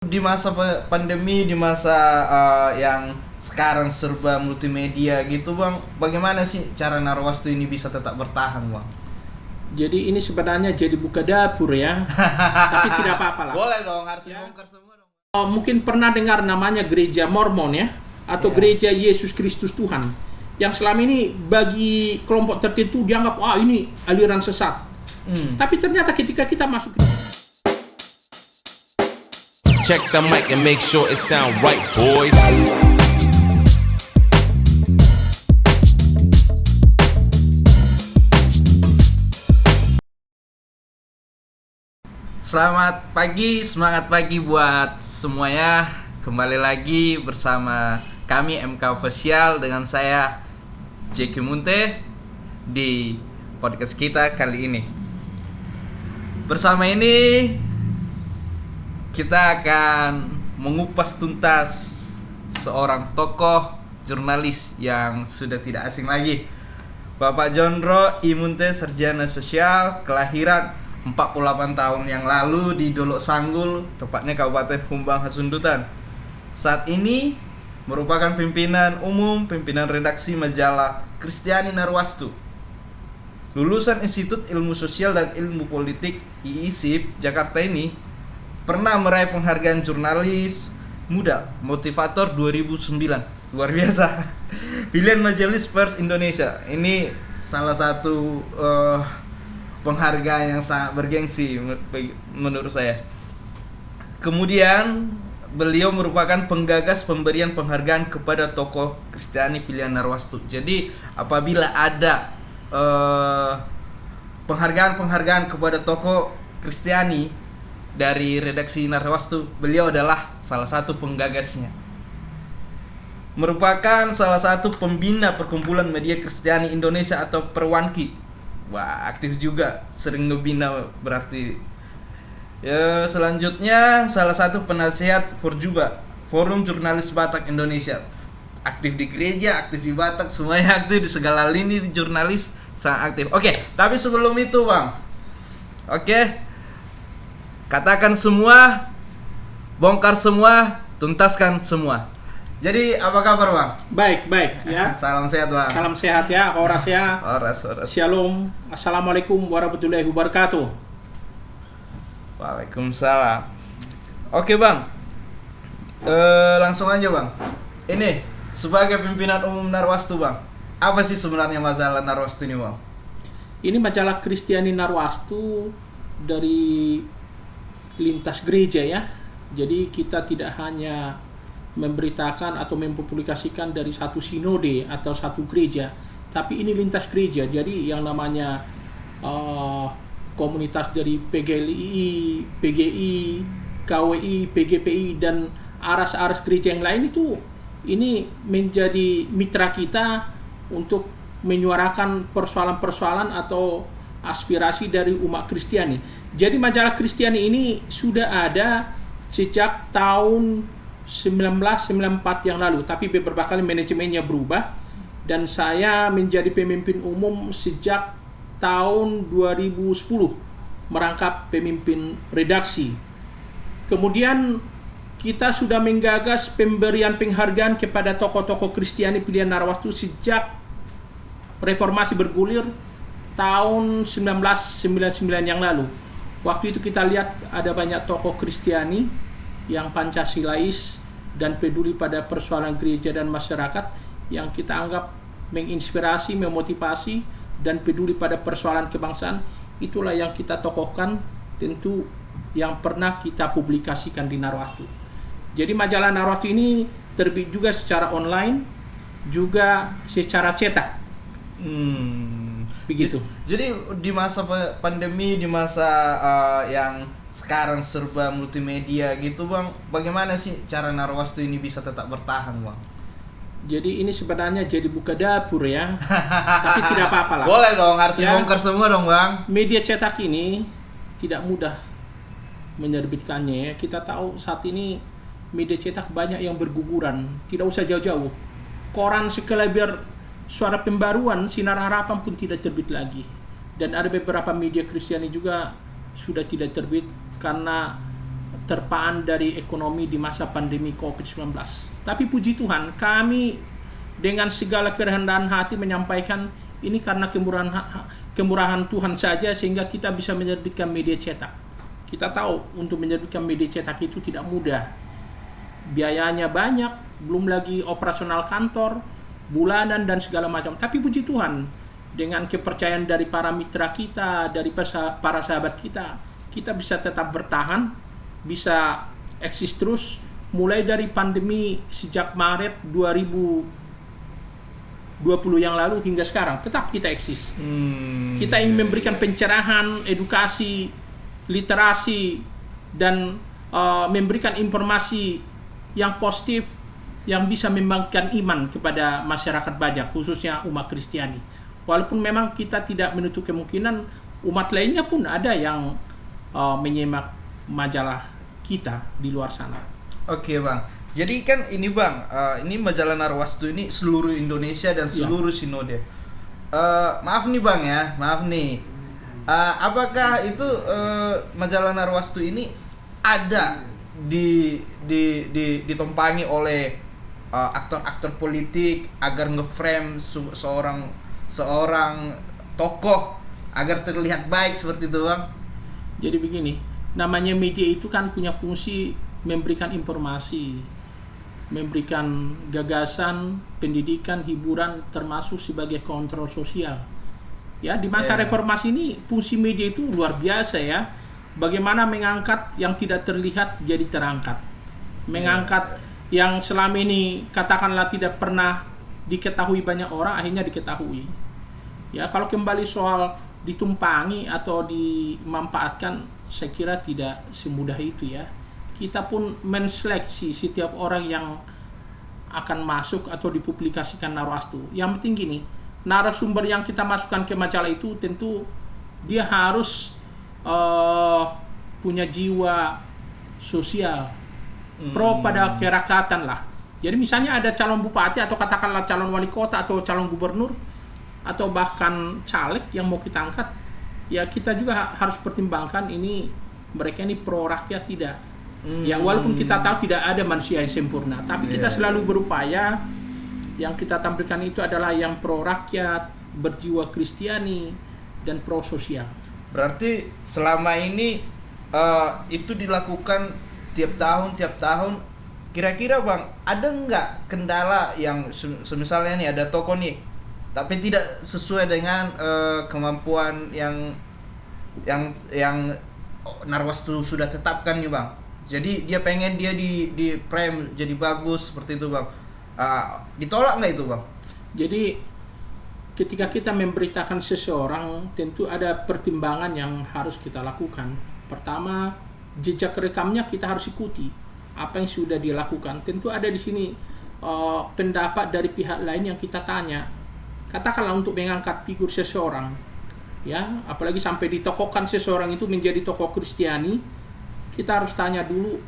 Di masa pandemi, di masa yang sekarang serba multimedia gitu bang, bagaimana sih cara Narwastu ini bisa tetap bertahan bang? Jadi ini sebenarnya jadi buka dapur ya, tapi tidak apa-apa lah. Boleh dong, harus Ya. bongkar semua dong. Mungkin pernah dengar namanya gereja Mormon ya, atau Iya. gereja Yesus Kristus Tuhan, yang selama ini bagi kelompok tertentu dianggap ini aliran sesat. Tapi ternyata ketika kita masuk Check the mic and make sure it sound right, boys. Selamat pagi, semangat pagi buat semuanya. Kembali lagi bersama kami MK Official dengan saya Jeki Munte di podcast kita kali ini. Bersama ini kita akan mengupas tuntas seorang tokoh jurnalis yang sudah tidak asing lagi, Bapak Jondro I Munte, sarjana sosial, kelahiran 48 tahun yang lalu di Dolok Sanggul, tepatnya Kabupaten Humbang Hasundutan. Saat ini merupakan pimpinan umum, pimpinan redaksi majalah Kristiani Narwastu. Lulusan Institut Ilmu Sosial dan Ilmu Politik IISIP Jakarta ini pernah meraih penghargaan jurnalis muda motivator 2009. Luar biasa. Pilihan Majelis Pers Indonesia. Ini salah satu penghargaan yang sangat bergengsi menurut saya. Kemudian beliau merupakan penggagas pemberian penghargaan kepada tokoh Kristiani pilihan Narwastu. Jadi apabila ada penghargaan kepada tokoh Kristiani dari redaksi Narwastu, beliau adalah salah satu penggagasnya. Merupakan salah satu pembina Perkumpulan Media Kristiani Indonesia atau Perwanki. Wah, aktif juga, sering ngebina berarti. Ya, selanjutnya salah satu penasihat Forjuba, Forum Jurnalis Batak Indonesia. Aktif di gereja, aktif di Batak, semuanya aktif di segala lini di jurnalis, sangat aktif. Oke, tapi sebelum itu, Bang. Oke. Katakan semua, bongkar semua, tuntaskan semua. Jadi apa kabar bang? baik ya. Salam sehat bang. Salam sehat ya, horas ya. Horas. Shalom, assalamualaikum warahmatullahi wabarakatuh. Waalaikumsalam. Oke bang, langsung aja bang. Ini sebagai pimpinan umum Narwastu bang, apa sih sebenarnya masalah Narwastu ini bang? Ini majalah Kristiani Narwastu dari lintas gereja ya. Jadi kita tidak hanya memberitakan atau mempublikasikan dari satu sinode atau satu gereja, tapi ini lintas gereja. Jadi yang namanya komunitas dari PGLI, PGI, KWI, PGPI dan aras-aras gereja yang lain itu ini menjadi mitra kita untuk menyuarakan persoalan-persoalan atau aspirasi dari umat Kristiani. Jadi majalah Kristiani ini sudah ada sejak tahun 1994 yang lalu, tapi beberapa kali manajemennya berubah dan saya menjadi pemimpin umum sejak tahun 2010 merangkap pemimpin redaksi. Kemudian kita sudah menggagas pemberian penghargaan kepada tokoh-tokoh Kristiani pilihan Narwastu sejak reformasi bergulir tahun 1999 yang lalu. Waktu itu kita lihat ada banyak tokoh Kristiani yang Pancasilais dan peduli pada persoalan gereja dan masyarakat yang kita anggap menginspirasi, memotivasi dan peduli pada persoalan kebangsaan. Itulah yang kita tokohkan, tentu yang pernah kita publikasikan di Narwastu. Jadi majalah Narwastu ini terbit juga secara online, juga secara cetak. Begitu. Jadi di masa pandemi, di masa yang sekarang serba multimedia gitu bang, bagaimana sih cara Narwastu ini bisa tetap bertahan bang? Jadi ini sebenarnya jadi buka dapur ya, tapi tidak apa-apa lah. Boleh dong, harus Ya. bongkar semua dong bang. Media cetak ini tidak mudah menerbitkannya ya. Kita tahu saat ini media cetak banyak yang berguguran, tidak usah jauh-jauh. Koran sekelebar Suara Pembaruan, Sinar Harapan pun tidak terbit lagi. Dan ada beberapa media Kristiani juga sudah tidak terbit karena terpaan dari ekonomi di masa pandemi COVID-19. Tapi puji Tuhan, kami dengan segala kerendahan hati menyampaikan ini karena kemurahan Tuhan saja, sehingga kita bisa menerbitkan media cetak. Kita tahu untuk menerbitkan media cetak itu tidak mudah. Biayanya banyak, belum lagi operasional kantor, bulanan dan segala macam. Tapi puji Tuhan, dengan kepercayaan dari para mitra kita, dari para sahabat kita, kita bisa tetap bertahan, bisa eksis terus, mulai dari pandemi sejak Maret 2020 yang lalu hingga sekarang, tetap kita eksis. Kita ingin memberikan pencerahan, edukasi, literasi, dan memberikan informasi yang positif yang bisa membangkitkan iman kepada masyarakat Bajak, khususnya umat Kristiani. Walaupun memang kita tidak menutup kemungkinan umat lainnya pun ada yang menyimak majalah kita di luar sana. Oke Bang, jadi kan ini Bang, ini majalah Narwastu ini seluruh Indonesia dan seluruh sinode. Maaf nih Bang ya, maaf nih. Apakah itu majalah Narwastu ini ada ditompangi oleh aktor-aktor politik agar nge-frame seorang tokoh agar terlihat baik seperti itu Bang? Jadi begini, namanya media itu kan punya fungsi memberikan informasi, memberikan gagasan, pendidikan, hiburan, termasuk sebagai kontrol sosial. Ya, di masa reformasi ini fungsi media itu luar biasa ya. Bagaimana mengangkat yang tidak terlihat jadi terangkat. Mengangkat yang selama ini katakanlah tidak pernah diketahui banyak orang, akhirnya diketahui. Ya, kalau kembali soal ditumpangi atau dimanfaatkan, saya kira tidak semudah itu ya. Kita pun menseleksi setiap orang yang akan masuk atau dipublikasikan Narwastu. Yang penting gini, narasumber yang kita masukkan ke majalah itu tentu dia harus punya jiwa sosial, pro pada kerakyatan lah. Jadi misalnya ada calon bupati atau katakanlah calon wali kota atau calon gubernur atau bahkan caleg yang mau kita angkat, ya kita juga harus pertimbangkan ini mereka ini pro rakyat tidak. Ya walaupun kita tahu tidak ada manusia yang sempurna, tapi kita selalu berupaya yang kita tampilkan itu adalah yang pro rakyat, berjiwa Kristiani, dan pro sosial. Berarti selama ini itu dilakukan tiap tahun. Kira-kira Bang, ada nggak kendala yang misalnya nih ada toko nih, tapi tidak sesuai dengan kemampuan yang Narwastu sudah tetapkan nih Bang. Jadi dia pengen dia di frame jadi bagus seperti itu Bang. Ditolak nggak itu Bang? Jadi ketika kita memberitakan seseorang, tentu ada pertimbangan yang harus kita lakukan. Pertama, jejak rekamnya kita harus ikuti. Apa yang sudah dilakukan. Tentu ada di sini pendapat dari pihak lain yang kita tanya. Katakanlah untuk mengangkat figur seseorang, ya, apalagi sampai ditokohkan seseorang itu menjadi tokoh Kristiani, kita harus tanya dulu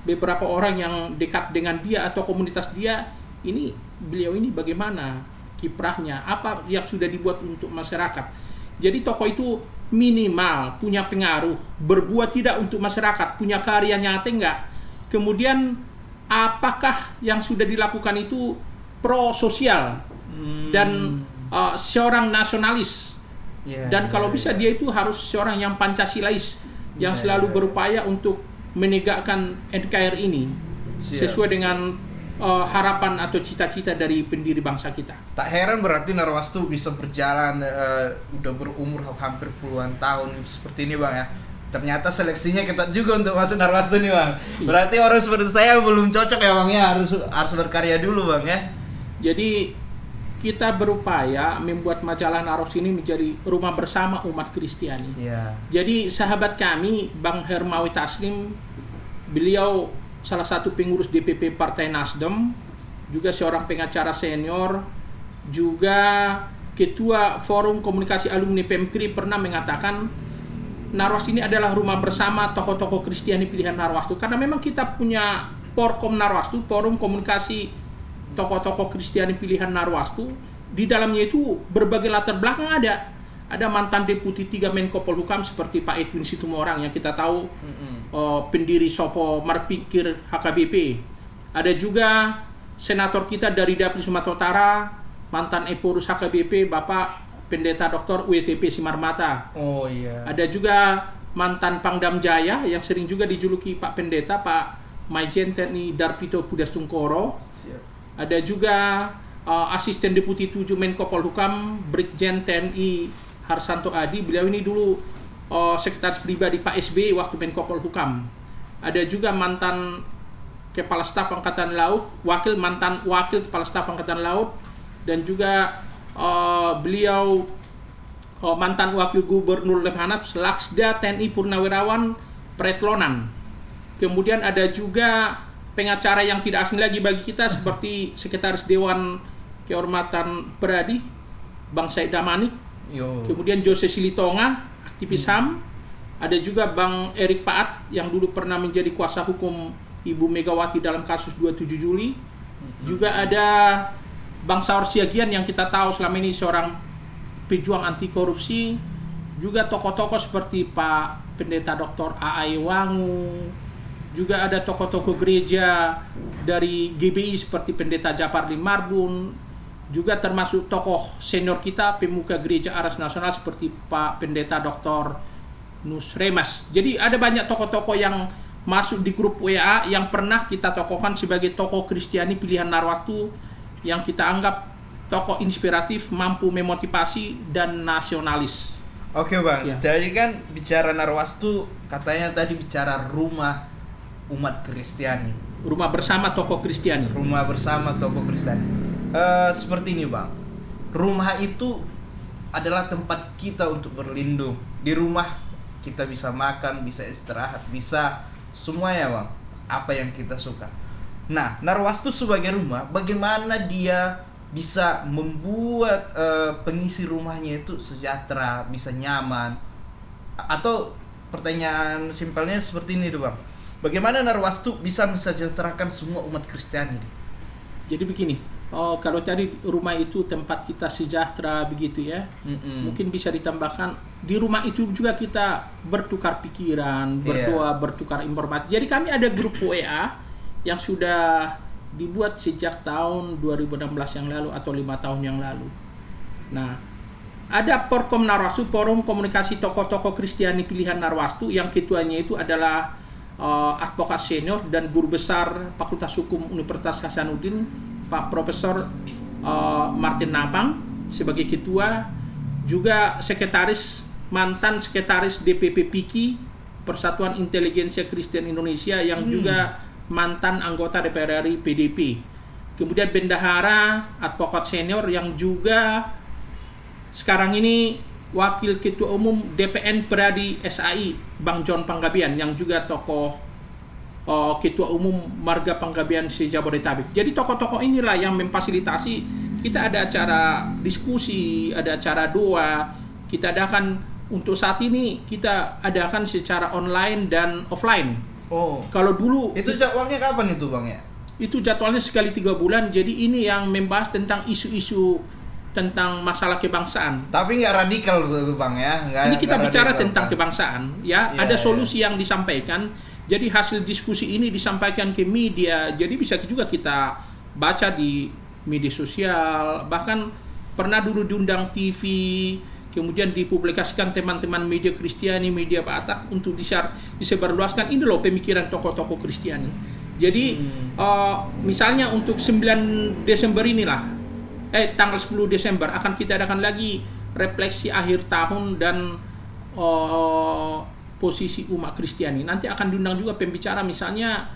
beberapa orang yang dekat dengan dia atau komunitas dia, ini beliau ini bagaimana kiprahnya, apa yang sudah dibuat untuk masyarakat. Jadi tokoh itu minimal punya pengaruh, berbuat tidak untuk masyarakat, punya karya nyata enggak. Kemudian apakah yang sudah dilakukan itu pro sosial dan seorang nasionalis. Dan kalau bisa dia itu harus seorang yang Pancasilais, yang selalu berupaya untuk menegakkan NKRI ini sesuai dengan harapan atau cita-cita dari pendiri bangsa kita. Tak heran berarti Narwastu bisa berjalan udah berumur hampir puluhan tahun seperti ini Bang ya. Ternyata seleksinya ketat juga untuk masuk Narwastu nih Bang. Berarti orang seperti saya belum cocok ya Bang ya, harus berkarya dulu Bang ya. Jadi kita berupaya membuat majalah Narwastu ini menjadi rumah bersama umat Kristiani. Jadi sahabat kami Bang Hermawi Taslim, beliau salah satu pengurus DPP Partai Nasdem, juga seorang pengacara senior, juga ketua Forum Komunikasi Alumni PEMKRI, pernah mengatakan Narwastu ini adalah rumah bersama tokoh-tokoh Kristiani pilihan Narwastu, karena memang kita punya Porkom Narwastu, Forum Komunikasi Tokoh-tokoh Kristiani pilihan Narwastu. Di dalamnya itu berbagai latar belakang ada ada mantan Deputi 3 Menko Polhukam seperti Pak Edwin Situmorang yang kita tahu pendiri Sopo Marpikir HKBP. Ada juga senator kita dari Dapil Sumatera Utara, mantan Eporus HKBP Bapak Pendeta Dr. WTP Simarmata. Oh iya. Ada juga mantan Pangdam Jaya yang sering juga dijuluki Pak Pendeta, Pak Maijen TNI Darpito Pudastungkoro. Ada juga Asisten Deputi 7 Menko Polhukam Brigjen TNI Harsanto Adi. Beliau ini dulu sekretaris pribadi Pak SBY waktu Menko Polhukam. Ada juga mantan Kepala Staf Angkatan Laut, mantan Wakil Kepala Staf Angkatan Laut, dan juga beliau mantan Wakil Gubernur Lemhanas, Laksda TNI Purnawirawan Pretlonan. Kemudian ada juga pengacara yang tidak asing lagi bagi kita seperti Sekretaris Dewan Kehormatan Peradi Bang Said Damanik. Kemudian Jose Silitonga, aktivis HAM. Ada juga Bang Erik Paat yang dulu pernah menjadi kuasa hukum Ibu Megawati dalam kasus 27 Juli. Juga ada Bang Saur Siagian yang kita tahu selama ini seorang pejuang anti korupsi. Juga tokoh-tokoh seperti Pak Pendeta Dr. A.A. Wangu. Juga ada tokoh-tokoh gereja dari GBI seperti Pendeta Japarli Marbun. Juga termasuk tokoh senior kita, pemuka gereja Aras Nasional seperti Pak Pendeta Dr. Nus Remas. Jadi ada banyak tokoh-tokoh yang masuk di grup WA yang pernah kita tokohkan sebagai tokoh Kristiani pilihan Narwastu yang kita anggap tokoh inspiratif, mampu memotivasi dan nasionalis. Oke Bang, Ya. jadi kan bicara Narwastu katanya tadi bicara rumah umat Kristiani. Rumah bersama tokoh Kristiani. Rumah bersama tokoh Kristiani. Seperti ini Bang, rumah itu adalah tempat kita untuk berlindung. Di rumah kita bisa makan, bisa istirahat, bisa semuanya Bang, apa yang kita suka. Nah, Narwastu sebagai rumah, bagaimana dia bisa membuat pengisi rumahnya itu sejahtera, bisa nyaman? Atau pertanyaan simpelnya seperti ini tuh Bang, bagaimana Narwastu bisa mensejahterakan semua umat Kristiani? Jadi begini, kalau tadi rumah itu tempat kita sejahtera begitu ya, mungkin bisa ditambahkan di rumah itu juga kita bertukar pikiran, berdoa, bertukar informasi. Jadi kami ada grup WA yang sudah dibuat sejak tahun 2016 yang lalu atau 5 tahun yang lalu. Nah, ada Porkom Narwastu, Forum Komunikasi Tokoh-Tokoh Kristiani Pilihan Narwastu, yang ketuanya itu adalah advokat senior dan guru besar Fakultas Hukum Universitas Hasanuddin, Pak Profesor Martin Napang sebagai ketua, juga mantan sekretaris DPP PIKI Persatuan Inteligensia Kristen Indonesia yang juga mantan anggota DPR RI PDP. Kemudian bendahara advokat senior yang juga sekarang ini wakil ketua umum DPN Peradi SAI Bang John Panggabean yang juga tokoh ketua umum Marga Panggabean se-Jabodetabek. Jadi tokoh-tokoh inilah yang memfasilitasi kita ada acara diskusi, ada acara doa. Kita adakan untuk saat ini kita adakan secara online dan offline. Oh, kalau dulu itu jadwalnya kapan itu Bang ya? Itu jadwalnya sekali 3 bulan. Jadi ini yang membahas tentang isu-isu tentang masalah kebangsaan. Tapi nggak radikal tuh Bang ya? Ini kita bicara radikal, tentang Bang. kebangsaan ya. Ada solusi yang disampaikan. Jadi hasil diskusi ini disampaikan ke media. Jadi bisa juga kita baca di media sosial. Bahkan pernah dulu diundang TV, kemudian dipublikasikan teman-teman media Kristiani, media Batak untuk disebarluaskan. Ini loh pemikiran tokoh-tokoh Kristiani. Jadi misalnya untuk 9 Desember inilah, tanggal 10 Desember akan kita adakan lagi refleksi akhir tahun dan posisi umat Kristiani. Nanti akan diundang juga pembicara misalnya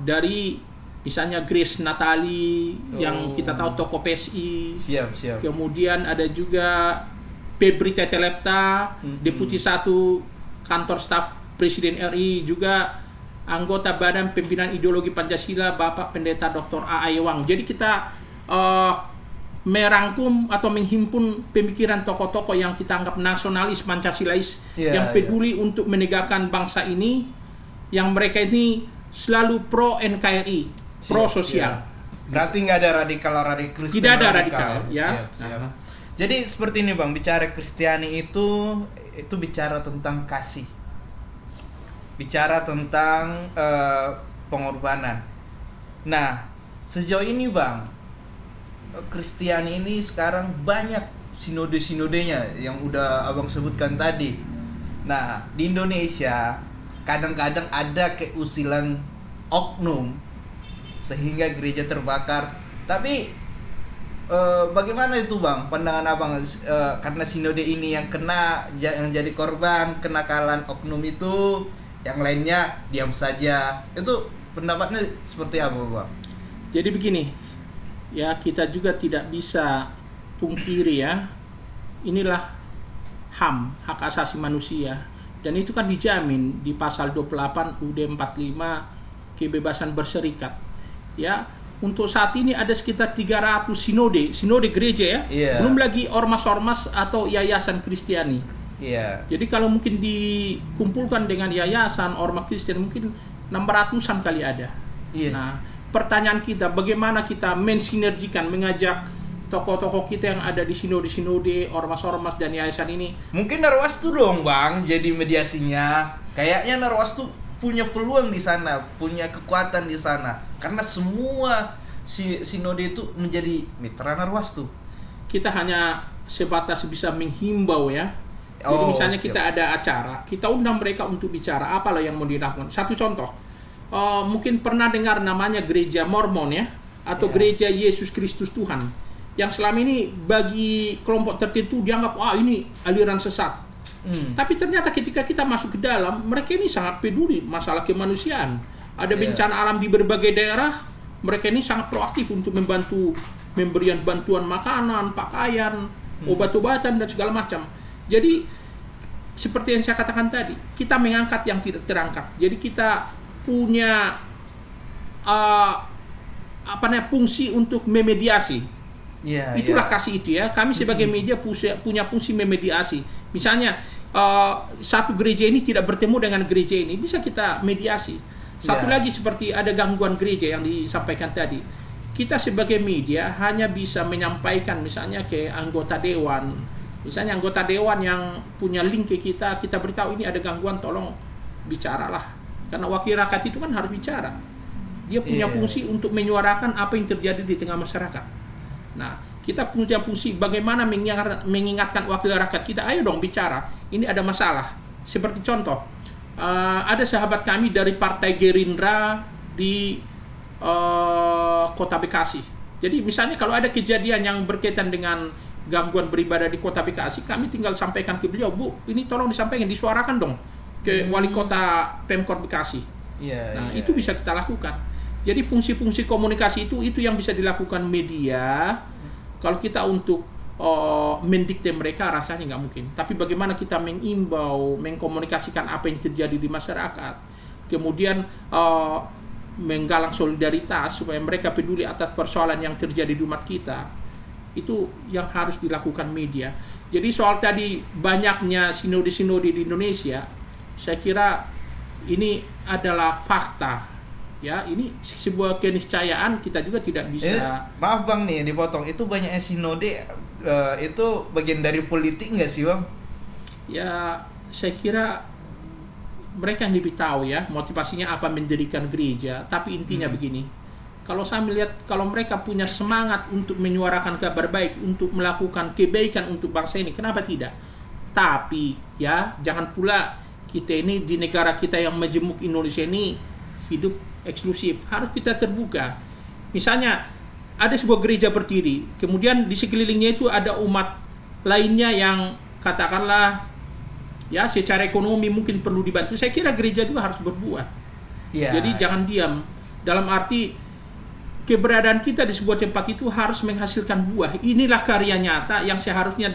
dari misalnya Grace Natali yang kita tahu tokoh PSI. Siap. Kemudian ada juga Febri Tetelepta, Deputi 1 Kantor Staf Presiden RI, juga anggota Badan Pembinaan Ideologi Pancasila Bapak Pendeta Dr. A.A. Wang. Jadi kita merangkum atau menghimpun pemikiran tokoh-tokoh yang kita anggap nasionalis Pancasilais, yang peduli untuk menegakkan bangsa ini, yang mereka ini selalu pro NKRI, pro sosial. Berarti nggak ada radikal. Tidak ada radikal ya. Siap. Jadi seperti ini Bang, bicara Kristiani itu bicara tentang kasih. Bicara tentang pengorbanan. Nah, sejauh ini Bang, Kristiani ini sekarang banyak sinode-sinodenya yang udah Abang sebutkan tadi. Nah, di Indonesia kadang-kadang ada keusilan oknum sehingga gereja terbakar. Tapi bagaimana itu Bang pandangan Abang, karena sinode ini yang jadi korban kenakalan oknum itu, yang lainnya diam saja. Itu pendapatnya seperti apa Bang? Jadi begini, ya kita juga tidak bisa pungkiri ya, inilah HAM, hak asasi manusia, dan itu kan dijamin di pasal 28 UUD 45, kebebasan berserikat. Ya, untuk saat ini ada sekitar 300 sinode gereja ya, belum lagi ormas-ormas atau yayasan Kristiani. Jadi kalau mungkin dikumpulkan dengan yayasan ormas Kristen mungkin 600-an kali ada. Nah, pertanyaan kita, bagaimana kita mensinergikan, mengajak tokoh-tokoh kita yang ada di sinode-sinode, ormas-ormas dan yayasan ini. Mungkin Narwastu dong Bang jadi mediasinya. Kayaknya Narwastu punya peluang di sana, punya kekuatan di sana. Karena semua sinode itu menjadi mitra Narwastu. Kita hanya sebatas bisa menghimbau ya. Jadi misalnya kita ada acara, kita undang mereka untuk bicara apalah yang mau dilakukan. Satu contoh, mungkin pernah dengar namanya gereja Mormon ya, atau gereja Yesus Kristus Tuhan, yang selama ini bagi kelompok tertentu dianggap ini aliran sesat. Tapi ternyata ketika kita masuk ke dalam, mereka ini sangat peduli masalah kemanusiaan. Ada bencana alam di berbagai daerah, mereka ini sangat proaktif untuk membantu memberikan bantuan makanan, pakaian, obat-obatan dan segala macam. Jadi seperti yang saya katakan tadi, kita mengangkat yang tidak terangkat. Jadi kita punya fungsi untuk memediasi. Itulah kasih itu ya. Kami sebagai media punya fungsi memediasi. Misalnya satu gereja ini tidak bertemu dengan gereja ini, bisa kita mediasi. Satu lagi seperti ada gangguan gereja yang disampaikan tadi. Kita sebagai media hanya bisa menyampaikan misalnya ke anggota dewan. Misalnya anggota dewan yang punya link ke kita beritahu ini ada gangguan, tolong bicaralah. Karena wakil rakyat itu kan harus bicara. Dia punya fungsi untuk menyuarakan apa yang terjadi di tengah masyarakat. Nah, kita punya fungsi bagaimana mengingatkan wakil rakyat kita, ayo dong bicara, ini ada masalah. Seperti contoh, ada sahabat kami dari Partai Gerindra di Kota Bekasi. Jadi misalnya kalau ada kejadian yang berkaitan dengan gangguan beribadah di Kota Bekasi, kami tinggal sampaikan ke beliau, Bu, ini tolong disampaikan, disuarakan dong ke wali kota Pemkot Bekasi. Itu bisa kita lakukan. Jadi fungsi-fungsi komunikasi itu yang bisa dilakukan media. Kalau kita untuk mendikte mereka rasanya nggak mungkin. Tapi bagaimana kita mengimbau, mengkomunikasikan apa yang terjadi di masyarakat, kemudian menggalang solidaritas supaya mereka peduli atas persoalan yang terjadi di umat kita. Itu yang harus dilakukan media. Jadi soal tadi banyaknya sinode-sinode di Indonesia, saya kira ini adalah fakta. Ya, ini sebuah keniscayaan, kita juga tidak bisa. Maaf Bang nih dipotong. Itu banyaknya sinode itu bagian dari politik nggak sih Bang? Ya, saya kira mereka yang lebih tahu ya motivasinya apa mendirikan gereja. Tapi intinya begini. Kalau saya melihat, kalau mereka punya semangat untuk menyuarakan kabar baik, untuk melakukan kebaikan untuk bangsa ini, kenapa tidak? Tapi ya, jangan pula kita ini di negara kita yang majemuk Indonesia ini hidup eksklusif. Harus kita terbuka. Misalnya ada sebuah gereja berdiri, kemudian di sekelilingnya itu ada umat lainnya yang katakanlah ya secara ekonomi mungkin perlu dibantu. Saya kira gereja juga harus berbuat. Jadi jangan diam. Dalam arti keberadaan kita di sebuah tempat itu harus menghasilkan buah. Inilah karya nyata yang seharusnya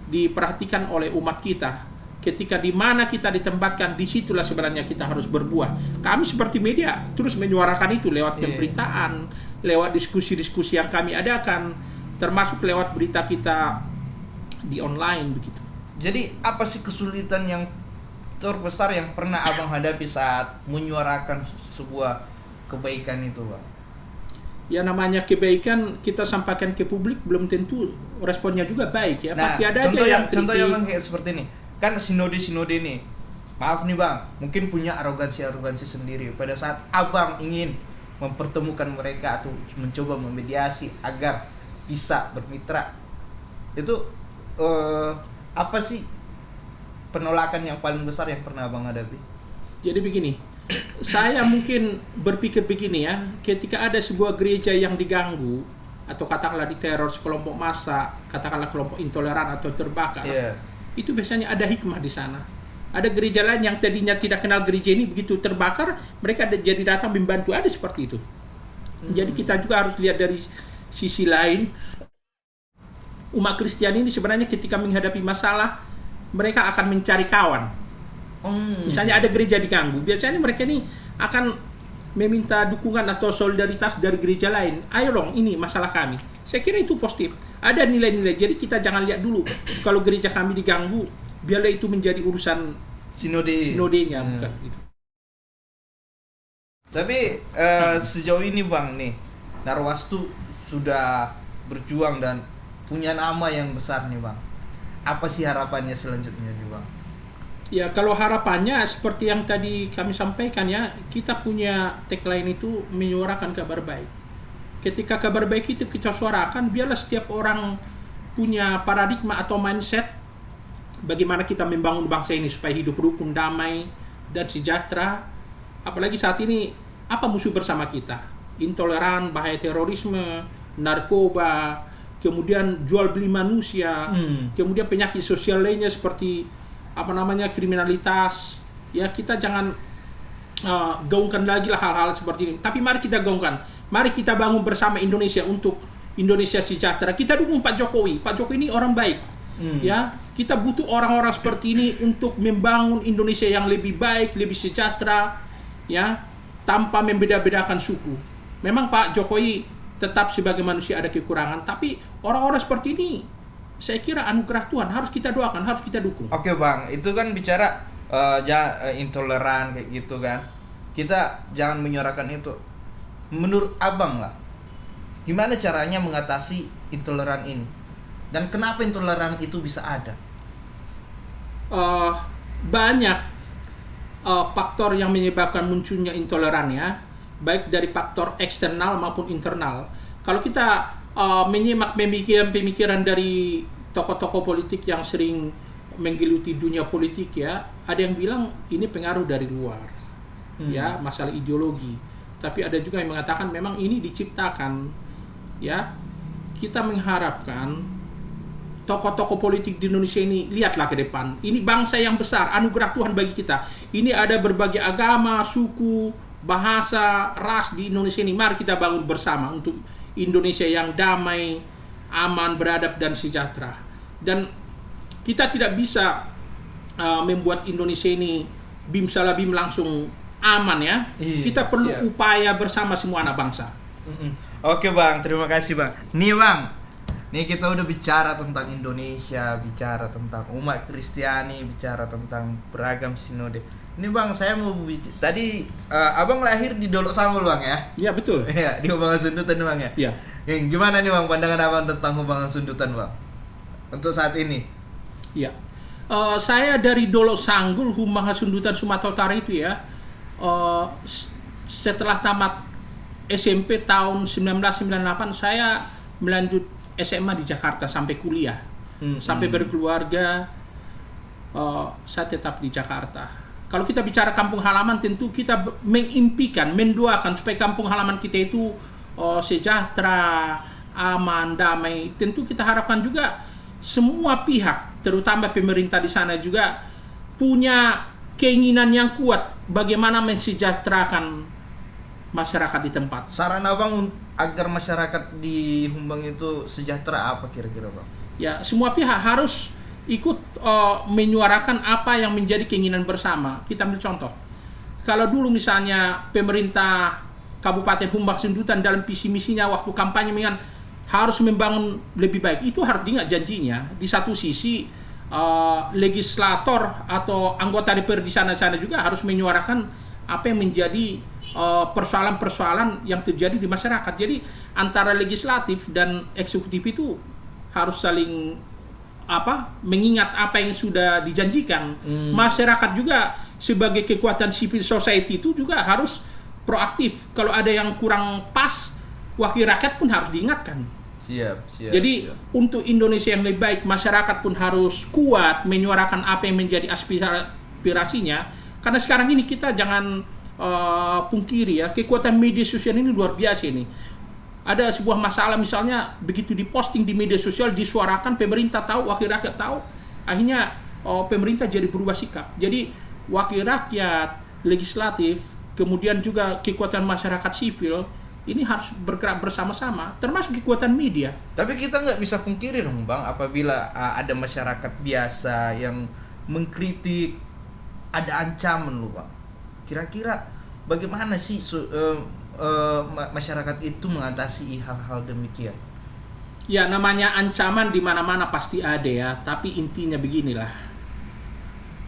diperhatikan oleh umat kita. Ketika di mana kita ditempatkan, disitulah sebenarnya kita harus berbuah. Kami seperti media terus menyuarakan itu lewat pemberitaan, lewat diskusi-diskusi yang kami adakan, termasuk lewat berita kita di online begitu. Jadi apa sih kesulitan yang terbesar yang pernah Abang hadapi saat menyuarakan sebuah kebaikan itu Bang? ya namanya kebaikan kita sampaikan ke publik belum tentu responnya juga baik ya. Nah, Pasti ada aja yang contoh kritik. yang kayak seperti ini. Kan sinode nih. Maaf nih Bang, mungkin punya arogansi sendiri. Pada saat Abang ingin mempertemukan mereka atau mencoba memediasi agar bisa bermitra, itu apa sih penolakan yang paling besar yang pernah Abang hadapi? Jadi begini, saya mungkin berpikir begini ya, ketika ada sebuah gereja yang diganggu atau katakanlah diteror sekelompok massa, katakanlah kelompok intoleran atau terbakar, itu biasanya ada hikmah di sana. Ada gereja lain yang tadinya tidak kenal gereja ini, begitu terbakar, mereka jadi datang membantu, ada seperti itu. Jadi kita juga harus lihat dari sisi lain. Umat Kristiani ini sebenarnya ketika menghadapi masalah, mereka akan mencari kawan. Misalnya ada gereja diganggu, biasanya mereka ini akan meminta dukungan atau solidaritas dari gereja lain. Ayo dong, ini masalah kami. Saya kira itu positif. Ada nilai-nilai. Jadi kita jangan lihat dulu kalau gereja kami diganggu, biarlah itu menjadi urusan sinodenya, bukan itu. Tapi sejauh ini Bang nih, Narwastu sudah berjuang dan punya nama yang besar nih Bang. Apa sih harapannya selanjutnya nih Bang? Ya kalau harapannya seperti yang tadi kami sampaikan ya, kita punya tagline itu menyuarakan kabar baik. Ketika kabar baik itu kita suarakan, biarlah setiap orang punya paradigma atau mindset bagaimana kita membangun bangsa ini supaya hidup rukun, damai, dan sejahtera. Apalagi saat ini, apa musuh bersama kita? Intoleran, bahaya terorisme, narkoba, kemudian jual beli manusia, kemudian penyakit sosial lainnya seperti kriminalitas. Ya kita jangan gaungkan lagi lah hal-hal seperti ini. Tapi mari kita gaungkan, mari kita bangun bersama Indonesia untuk Indonesia sejahtera. Kita dukung Pak Jokowi. Pak Jokowi ini orang baik. Ya, kita butuh orang-orang seperti ini untuk membangun Indonesia yang lebih baik, lebih sejahtera, ya, tanpa membeda-bedakan suku. Memang Pak Jokowi tetap sebagai manusia ada kekurangan, tapi orang-orang seperti ini saya kira anugerah Tuhan, harus kita doakan, harus kita dukung. Oke Bang, itu kan bicara intoleran kayak gitu kan. Kita jangan menyuarakan itu. Menurut Abang lah, gimana caranya mengatasi intoleran ini? Dan kenapa intoleran itu bisa ada? Banyak faktor yang menyebabkan munculnya intoleran ya, baik dari faktor eksternal maupun internal. Kalau kita menyimak pemikiran dari tokoh-tokoh politik yang sering menggeluti dunia politik ya, ada yang bilang ini pengaruh dari luar, ya, masalah ideologi. Tapi ada juga yang mengatakan memang ini diciptakan, ya. Kita mengharapkan tokoh-tokoh politik di Indonesia ini lihatlah ke depan. Ini bangsa yang besar, anugerah Tuhan bagi kita. Ini ada berbagai agama, suku, bahasa, ras di Indonesia ini. Mari kita bangun bersama untuk Indonesia yang damai, aman, beradab, dan sejahtera. Dan kita tidak bisa membuat Indonesia ini bim salah bim langsung aman ya. Kita perlu upaya bersama semua anak bangsa. Oke Bang, terima kasih Bang. Nih Bang, nih kita udah bicara tentang Indonesia, bicara tentang umat Kristiani, bicara tentang beragam sinode. Ini Bang, saya mau tadi Abang lahir di Dolok Sanggul Bang ya? Iya betul. Iya, di Humbangan Sundutan Bang ya? Iya. Gimana nih Bang pandangan Abang tentang Humbangan Sundutan Bang? Untuk saat ini? Iya. Saya dari Dolok Sanggul, Humbangan Sundutan Sumatera Utara itu ya. Setelah tamat SMP tahun 1998 saya melanjut SMA di Jakarta sampai kuliah, sampai berkeluarga, saya tetap di Jakarta. Kalau kita bicara kampung halaman, tentu kita mengimpikan, mendoakan supaya kampung halaman kita itu sejahtera, aman, damai. Tentu kita harapkan juga semua pihak, terutama pemerintah di sana juga punya keinginan yang kuat bagaimana mensejahterakan masyarakat di tempat. Saran Abang agar masyarakat di Humbang itu sejahtera apa kira-kira Bang? Ya, semua pihak harus ikut menyuarakan apa yang menjadi keinginan bersama. Kita ambil contoh. Kalau dulu misalnya pemerintah Kabupaten Humbang Sundutan dalam visi misinya waktu kampanye harus membangun lebih baik, itu harus diingat janjinya. Di satu sisi legislator atau anggota DPR di sana-sana juga harus menyuarakan apa yang menjadi persoalan-persoalan yang terjadi di masyarakat. Jadi antara legislatif dan eksekutif itu harus saling mengingat apa yang sudah dijanjikan. Masyarakat juga sebagai kekuatan civil society itu juga harus proaktif. Kalau ada yang kurang pas, wakil rakyat pun harus diingatkan. Siap. Jadi untuk Indonesia yang lebih baik, masyarakat pun harus kuat menyuarakan apa yang menjadi aspirasinya. Karena sekarang ini kita jangan pungkiri ya, kekuatan media sosial ini luar biasa ini. Ada sebuah masalah misalnya begitu diposting di media sosial, disuarakan, pemerintah tahu, wakil rakyat tahu, akhirnya pemerintah jadi berubah sikap. Jadi wakil rakyat, legislatif, kemudian juga kekuatan masyarakat sipil ini harus bergerak bersama-sama, termasuk kekuatan media. Tapi kita nggak bisa pungkiri dong Bang, apabila ada masyarakat biasa yang mengkritik, ada ancaman loh Bang. Kira-kira bagaimana sih masyarakat itu mengatasi hal-hal demikian? Ya, namanya ancaman di mana-mana pasti ada ya, tapi intinya beginilah.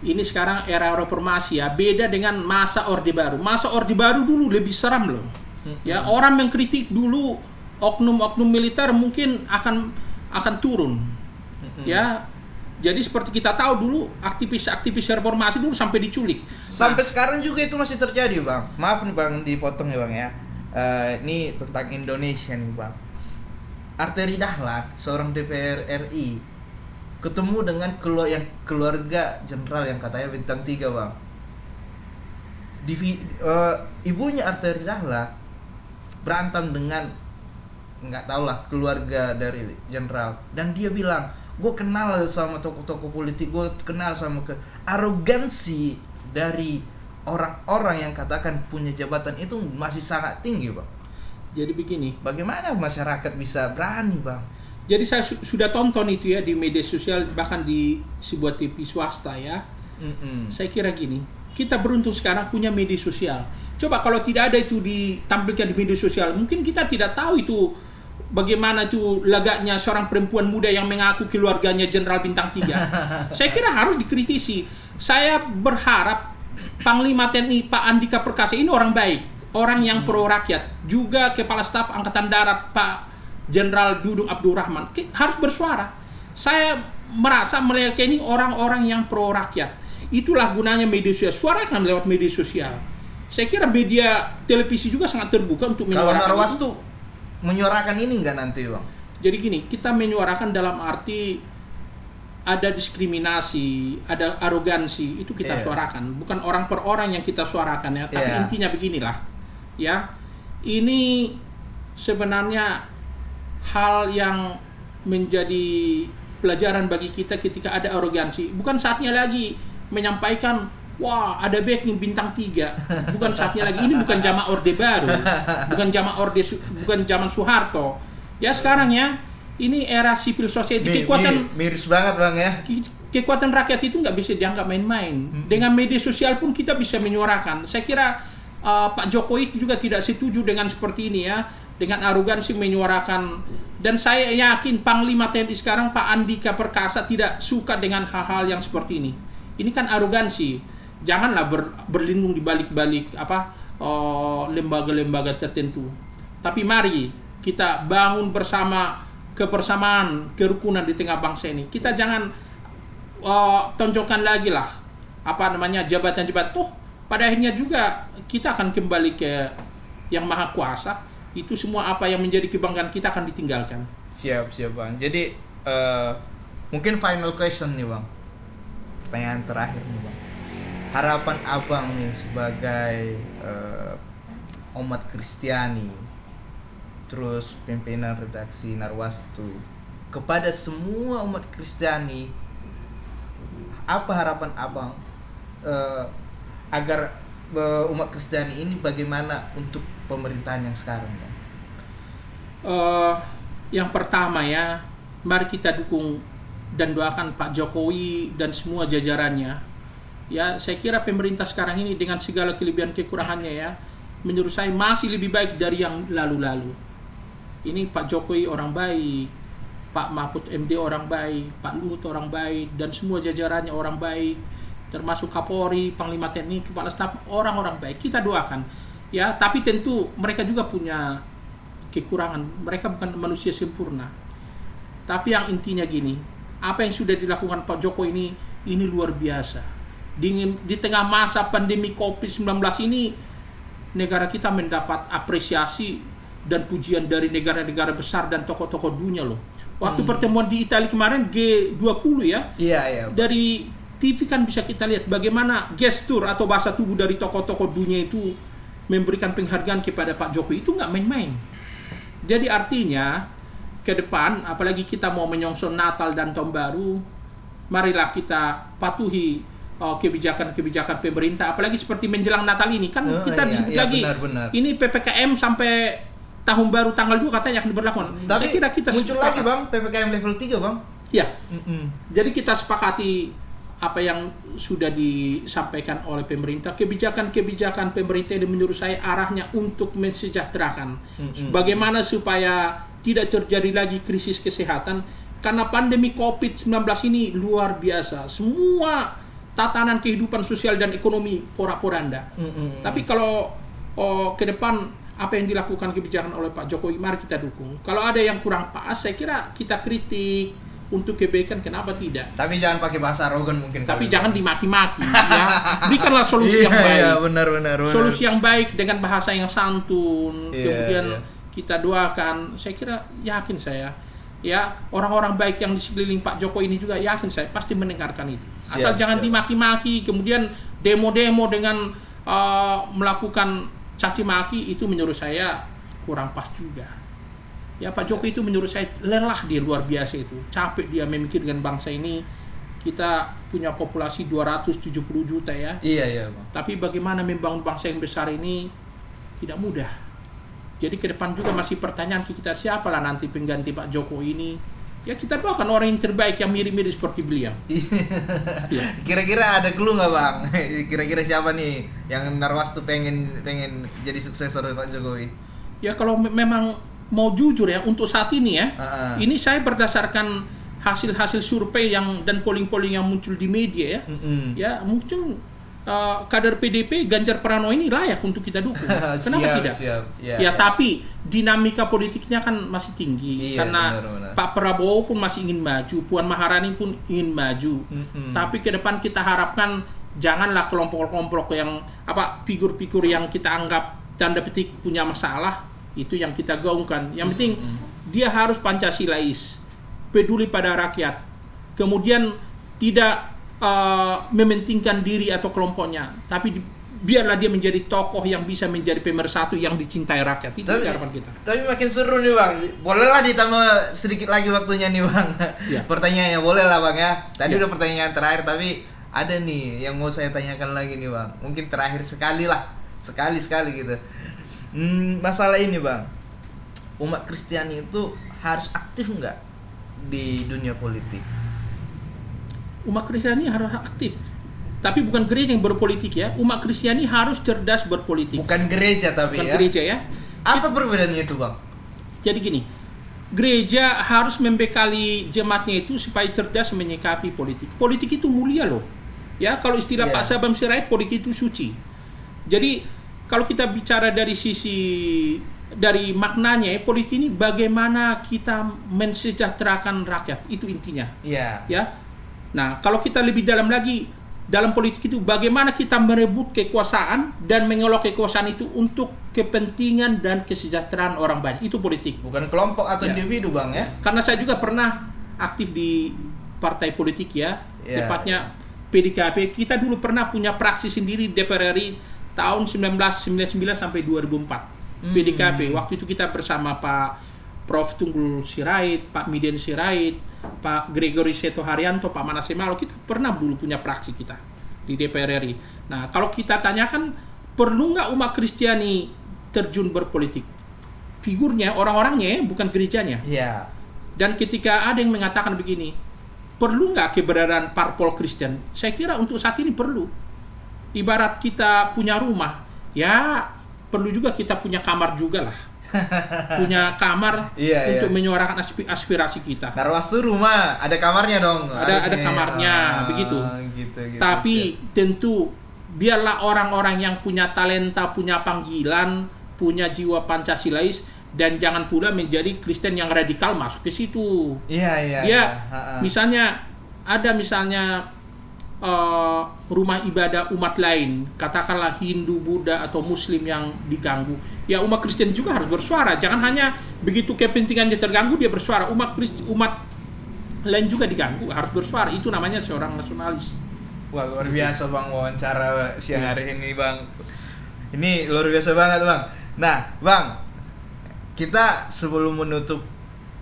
Ini sekarang era reformasi ya, beda dengan masa Orde Baru. Masa Orde Baru dulu lebih seram loh. Ya, orang mengkritik dulu oknum-oknum militer mungkin akan turun. Ya. Jadi seperti kita tahu dulu aktivis reformasi dulu sampai diculik. Sampai sekarang juga itu masih terjadi Bang. Maaf nih Bang dipotong ya Bang ya. Ini tentang Indonesia nih Bang. Arteri Dahlan, seorang DPR RI, ketemu dengan keluarga jenderal yang katanya bintang 3 Bang. Ibunya Arteri Dahlan berantem dengan nggak tahu lah keluarga dari jenderal, dan dia bilang, gue kenal sama tokoh-tokoh politik, gue kenal sama arogansi dari orang-orang yang katakan punya jabatan itu masih sangat tinggi Bang. Jadi begini, bagaimana masyarakat bisa berani Bang? Jadi saya sudah tonton itu ya di media sosial, bahkan di sebuah TV swasta ya. Saya kira gini, kita beruntung sekarang punya media sosial. Coba kalau tidak ada itu ditampilkan di media sosial, mungkin kita tidak tahu itu bagaimana itu lagaknya seorang perempuan muda yang mengaku keluarganya Jenderal Bintang 3. Saya kira harus dikritisi. Saya berharap Panglima TNI Pak Andika Perkasa ini orang baik, orang yang pro rakyat. Juga Kepala Staf Angkatan Darat Pak Jenderal Dudung Abdurrahman harus bersuara. Saya merasa meyakini orang-orang yang pro rakyat. Itulah gunanya media sosial. Suarakan lewat media sosial. Saya kira media televisi juga sangat terbuka untuk menyuarakan. Kalau Narwas tuh menyuarakan ini enggak nanti Bang? Jadi gini, kita menyuarakan dalam arti ada diskriminasi, ada arogansi, itu kita suarakan. Bukan orang per orang yang kita suarakan ya, tapi intinya beginilah. Ya. Ini sebenarnya hal yang menjadi pelajaran bagi kita ketika ada arogansi. Bukan saatnya lagi menyampaikan, wah ada backing bintang 3. Bukan saatnya lagi. Ini bukan zaman Orde Baru, bukan zaman Soeharto. Ya sekarang ya, ini era civil society. Miris banget Bang ya. Kekuatan rakyat itu nggak bisa dianggap main-main. Dengan media sosial pun kita bisa menyuarakan. Saya kira Pak Jokowi juga tidak setuju dengan seperti ini ya, dengan arogansi menyuarakan. Dan saya yakin Panglima TNI sekarang Pak Andika Perkasa tidak suka dengan hal-hal yang seperti ini. Ini kan arogansi. Janganlah berlindung di balik-balik lembaga-lembaga tertentu. Tapi mari kita bangun bersama kebersamaan, kerukunan di tengah bangsa ini. Kita jangan tonjolkan lagi lah jabatan-jabatan. Toh pada akhirnya juga kita akan kembali ke yang maha kuasa. Itu semua apa yang menjadi kebanggaan kita akan ditinggalkan. Siap Bang. Jadi mungkin final question nih Bang. Pertanyaan terakhir nih Bang. Harapan Abang nih sebagai umat Kristiani, terus pimpinan redaksi Narwastu, kepada semua umat Kristiani, apa harapan Abang agar umat Kristiani ini bagaimana untuk pemerintahan yang sekarang Bang? Yang pertama ya, mari kita dukung dan doakan Pak Jokowi dan semua jajarannya. Ya, saya kira pemerintah sekarang ini dengan segala kelebihan kekurangannya ya, menurut saya masih lebih baik dari yang lalu-lalu. Ini Pak Jokowi orang baik, Pak Mahfud MD orang baik, Pak Luhut orang baik, dan semua jajarannya orang baik, termasuk Kapolri, Panglima TNI, Kepala Staf, orang-orang baik. Kita doakan. Ya, tapi tentu mereka juga punya kekurangan. Mereka bukan manusia sempurna. Tapi yang intinya gini, apa yang sudah dilakukan Pak Joko ini luar biasa. Di tengah masa pandemi COVID-19 ini, negara kita mendapat apresiasi dan pujian dari negara-negara besar dan tokoh-tokoh dunia loh. Waktu pertemuan di Italia kemarin G20 ya. Iya. Dari TV kan bisa kita lihat bagaimana gestur atau bahasa tubuh dari tokoh-tokoh dunia itu memberikan penghargaan kepada Pak Jokowi. Itu nggak main-main. Jadi artinya ke depan, apalagi kita mau menyongsong Natal dan Tahun Baru, marilah kita patuhi kebijakan-kebijakan pemerintah, apalagi seperti menjelang Natal ini kan kita disebut lagi benar. ini PPKM sampai Tahun Baru tanggal 2 katanya akan diberlakukan. Tapi saya kira kita muncul lagi Bang PPKM level 3 Bang. Ya. Jadi kita sepakati apa yang sudah disampaikan oleh pemerintah, kebijakan-kebijakan pemerintah ini menurut saya arahnya untuk mensejahterakan. Bagaimana supaya tidak terjadi lagi krisis kesehatan karena pandemi COVID-19 ini luar biasa. Semua tatanan kehidupan sosial dan ekonomi porak-poranda. Tapi kalau ke depan apa yang dilakukan kebijakan oleh Pak Jokowi, mari kita dukung. Kalau ada yang kurang pas, saya kira kita kritik untuk kebaikan, kenapa tidak? Tapi jangan pakai bahasa arogan mungkin. Tapi jangan dimaki-maki, ya. Berikanlah solusi yang baik. Iya, benar. Solusi yang baik dengan bahasa yang santun. Iya, Kemudian iya. kita doakan. Saya kira, yakin saya, ya orang-orang baik yang di sekeliling Pak Jokowi ini juga yakin saya pasti mendengarkan itu. Asal jangan dimaki-maki, kemudian demo-demo dengan melakukan caci maki, itu menurut saya kurang pas juga. Ya Pak Jokowi itu menurut saya lelah, dia luar biasa itu. Capek dia memikirkan bangsa ini. Kita punya populasi 270 juta ya. Iya Bang. Tapi bagaimana membangun bangsa yang besar ini tidak mudah. Jadi ke depan juga masih pertanyaan kita, siapalah nanti pengganti Pak Jokowi ini. Ya kita doakan orang yang terbaik yang mirip-mirip seperti beliau. Ya. Kira-kira ada clue nggak Bang? Kira-kira siapa nih yang Narwastu pengen jadi suksesor Pak Jokowi? Ya kalau memang mau jujur ya, untuk saat ini ya, ini saya berdasarkan hasil-hasil survei dan polling-polling yang muncul di media ya, ya mungkin kader PDP Ganjar Pranowo ini layak untuk kita dukung. Kenapa tidak? Ya, tapi dinamika politiknya kan masih tinggi, karena benar. Pak Prabowo pun masih ingin maju, Puan Maharani pun ingin maju. Tapi ke depan kita harapkan janganlah kelompok-kelompok yang figur-figur yang kita anggap tanda petik punya masalah itu yang kita gaungkan. Yang penting dia harus Pancasilais, peduli pada rakyat, kemudian tidak mementingkan diri atau kelompoknya, tapi biarlah dia menjadi tokoh yang bisa menjadi pemersatu yang dicintai rakyat. Itu harapan kita. Tapi makin seru nih Bang. Bolehlah ditambah sedikit lagi waktunya nih Bang. Ya. Pertanyaannya boleh lah Bang ya. Tadi udah pertanyaan terakhir, tapi ada nih yang mau saya tanyakan lagi nih Bang. Mungkin terakhir sekali gitu. Masalah ini Bang, umat Kristiani itu harus aktif nggak di dunia politik? Umat Kristiani harus aktif, tapi bukan gereja yang berpolitik ya. Umat Kristiani harus cerdas berpolitik. Bukan gereja tapi bukan ya. Gereja ya. Apa perbedaannya itu Bang? Jadi gini, gereja harus membekali jemaatnya itu supaya cerdas menyikapi politik. Politik itu mulia loh. Ya, kalau istilah Pak Sabam Sirait, politik itu suci. Jadi kalau kita bicara dari maknanya, politik ini bagaimana kita mensejahterakan rakyat, itu intinya. Iya. Ya. Nah, kalau kita lebih dalam lagi, dalam politik itu bagaimana kita merebut kekuasaan dan mengelok kekuasaan itu untuk kepentingan dan kesejahteraan orang banyak. Itu politik. Bukan kelompok atau individu Bang ya. Karena saya juga pernah aktif di partai politik ya. Tepatnya PDKP. Kita dulu pernah punya praksi sendiri DPR RI tahun 1999 sampai 2004. PDKP. Waktu itu kita bersama Pak Prof. Tunggul Sirait, Pak Midian Sirait, Pak Gregory Seto Haryanto, Pak Manase Malo. Kita pernah dulu punya praksi kita di DPR RI. Nah, kalau kita tanyakan, perlu nggak umat Kristiani terjun berpolitik? Figurnya, orang-orangnya, bukan gerejanya. Iya. Dan ketika ada yang mengatakan begini, perlu nggak keberadaan parpol Kristen? Saya kira untuk saat ini perlu. Ibarat kita punya rumah, ya perlu juga kita punya kamar juga lah. Punya kamar untuk menyuarakan aspirasi kita. Narwastu rumah, ada kamarnya dong. Ada kamarnya, begitu. Gitu, tapi tentu biarlah orang-orang yang punya talenta, punya panggilan, punya jiwa Pancasilais, dan jangan pula menjadi Kristen yang radikal masuk ke situ. Iya. Dia misalnya ada rumah ibadah umat lain, katakanlah Hindu, Buddha atau Muslim yang diganggu. Ya umat Kristen juga harus bersuara. Jangan hanya begitu kepentingannya terganggu dia bersuara. Umat lain juga diganggu, harus bersuara. Itu namanya seorang nasionalis. Wah, luar biasa Bang wawancara siang hari ini Bang. Ini luar biasa banget Bang. Nah Bang, kita sebelum menutup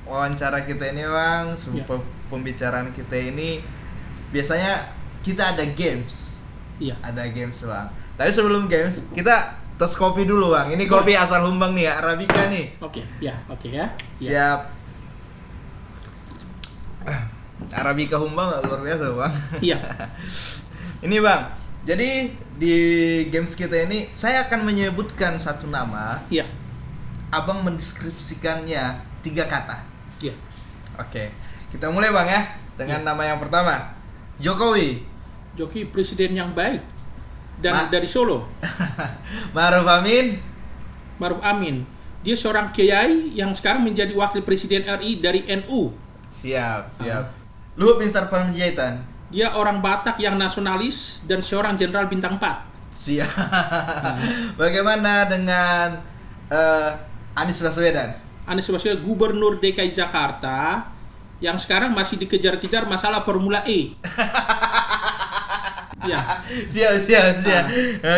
wawancara kita ini Bang, sebelum pembicaraan kita ini, biasanya kita ada games. Iya. Ada games Bang. Tapi sebelum games, kita tos kopi dulu Bang. Ini kopi asal Humbang nih ya, Arabica nih. Oke ya. Siap. Arabica Humbang luar biasa Bang. Iya. Ini Bang, jadi di games kita ini saya akan menyebutkan satu nama. Iya. Abang mendeskripsikannya 3 kata. Iya. Oke, kita mulai Bang ya dengan nama yang pertama. Jokowi. Jokowi presiden yang baik dan dari Solo. Ma'ruf Amin. Ma'ruf Amin. Dia seorang kiai yang sekarang menjadi wakil presiden RI dari NU. Siap. Luhut bin Sarpanjaitan. Dia orang Batak yang nasionalis dan seorang jenderal bintang 4. Siap. Bagaimana dengan Anies Baswedan? Anies Baswedan gubernur DKI Jakarta yang sekarang masih dikejar-kejar masalah Formula E. Ya. Siap.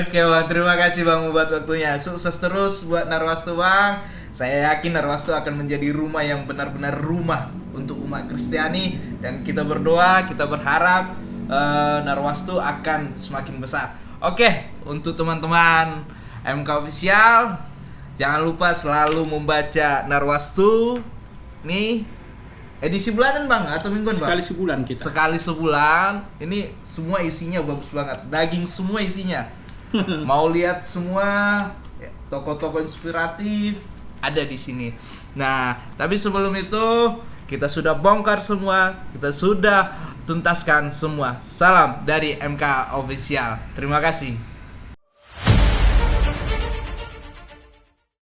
Oke Bang, terima kasih Bang buat waktunya. Sukses terus buat Narwastu Bang. Saya yakin Narwastu akan menjadi rumah yang benar-benar rumah untuk umat Kristiani, dan kita berdoa, kita berharap Narwastu akan semakin besar. Oke, untuk teman-teman MK Official, jangan lupa selalu membaca Narwastu. Nih edisi bulanan Bang atau mingguan Bang? Sekali sebulan kita. Sekali sebulan. Ini semua isinya bagus banget. Daging semua isinya. Mau lihat semua tokoh-tokoh inspiratif ada di sini. Nah, tapi sebelum itu kita sudah bongkar semua, kita sudah tuntaskan semua. Salam dari MK Official. Terima kasih.